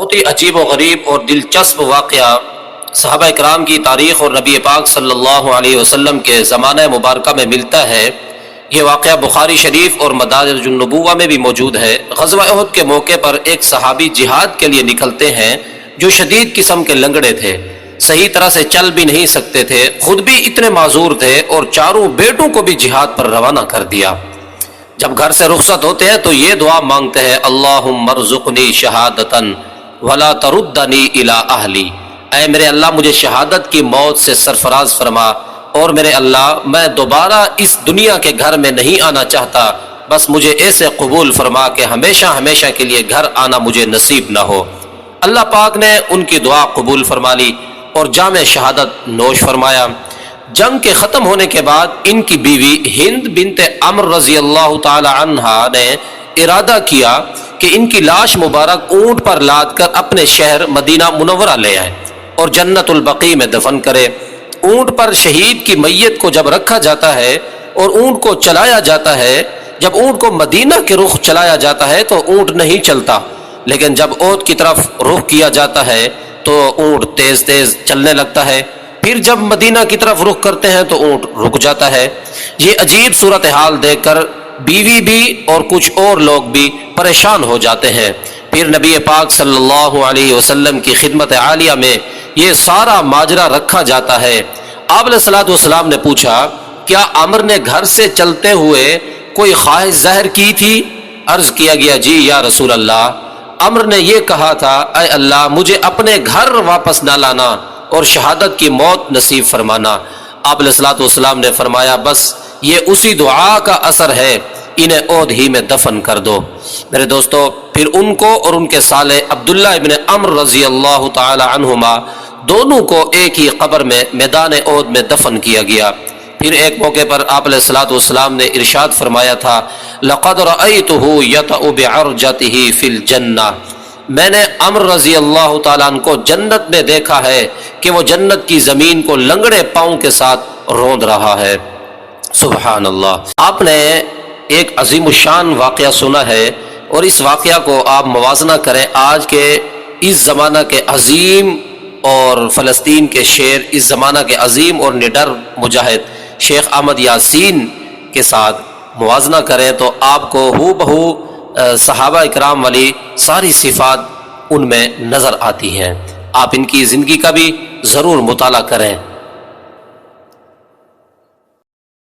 بہت ہی عجیب و غریب اور دلچسپ واقعہ صحابہ اکرام کی تاریخ اور نبی پاک صلی اللہ علیہ وسلم کے زمانہ مبارکہ میں ملتا ہے۔ یہ واقعہ بخاری شریف اور مدارج النبوہ میں بھی موجود ہے۔ غزوہ احد کے موقع پر ایک صحابی جہاد کے لیے نکلتے ہیں جو شدید قسم کے لنگڑے تھے، صحیح طرح سے چل بھی نہیں سکتے تھے، خود بھی اتنے معذور تھے اور چاروں بیٹوں کو بھی جہاد پر روانہ کر دیا۔ جب گھر سے رخصت ہوتے ہیں تو یہ دعا مانگتے ہیں، اللہم ارزقنی شہادتا ولا تردنی الی اہلی، اے میرے اللہ مجھے شہادت کی موت سے سرفراز فرما، اور میرے اللہ میں دوبارہ اس دنیا کے گھر میں نہیں آنا چاہتا، بس مجھے ایسے قبول فرما کہ ہمیشہ ہمیشہ کے لیے گھر آنا مجھے نصیب نہ ہو۔ اللہ پاک نے ان کی دعا قبول فرما لی اور جام شہادت نوش فرمایا۔ جنگ کے ختم ہونے کے بعد ان کی بیوی ہند بنت عمر رضی اللہ تعالی عنہا نے ارادہ کیا کہ ان کی لاش مبارک اونٹ پر لاد کر اپنے شہر مدینہ منورہ لے آئے اور جنت البقیع میں دفن کرے۔ اونٹ پر شہید کی میت کو جب رکھا جاتا ہے اور اونٹ کو چلایا جاتا ہے، جب اونٹ کو مدینہ کے رخ چلایا جاتا ہے تو اونٹ نہیں چلتا، لیکن جب احد کی طرف رخ کیا جاتا ہے تو اونٹ تیز تیز چلنے لگتا ہے، پھر جب مدینہ کی طرف رخ کرتے ہیں تو اونٹ رک جاتا ہے۔ یہ عجیب صورتحال دیکھ کر بیوی بھی اور کچھ اور لوگ بھی پریشان ہو جاتے ہیں۔ پھر نبی پاک صلی اللہ علیہ وسلم کی خدمت عالیہ میں یہ سارا ماجرا رکھا جاتا ہے۔ آپ علیہ الصلوۃ والسلام نے پوچھا، کیا عمر نے گھر سے چلتے ہوئے کوئی خواہش ظاہر کی تھی؟ عرض کیا گیا، جی یا رسول اللہ، عمر نے یہ کہا تھا، اے اللہ مجھے اپنے گھر واپس نہ لانا اور شہادت کی موت نصیب فرمانا۔ آپ علیہ الصلوۃ والسلام نے فرمایا، بس یہ اسی دعا کا اثر ہے، انہیں احد ہی میں دفن کر دو۔ میرے دوستو، پھر ان کو اور ان کے سالے عبداللہ ابن عمر رضی اللہ تعالی عنہما دونوں کو ایک ہی قبر میں میدان احد میں دفن کیا گیا۔ پھر ایک موقع پر آپ علیہ الصلوۃ والسلام نے ارشاد فرمایا تھا، لقد رأیتہ یطأ بعرجتہ فی الجنہ، میں نے عمر رضی اللہ تعالیٰ عنہ کو جنت میں دیکھا ہے کہ وہ جنت کی زمین کو لنگڑے پاؤں کے ساتھ روند رہا ہے۔ سبحان اللہ۔ آپ نے ایک عظیم الشان واقعہ سنا ہے، اور اس واقعہ کو آپ موازنہ کریں آج کے اس زمانہ کے عظیم اور فلسطین کے شیر، اس زمانہ کے عظیم اور نڈر مجاہد شیخ احمد یاسین کے ساتھ موازنہ کریں تو آپ کو ہو بہو صحابہ اکرام والی ساری صفات ان میں نظر آتی ہیں۔ آپ ان کی زندگی کا بھی ضرور مطالعہ کریں۔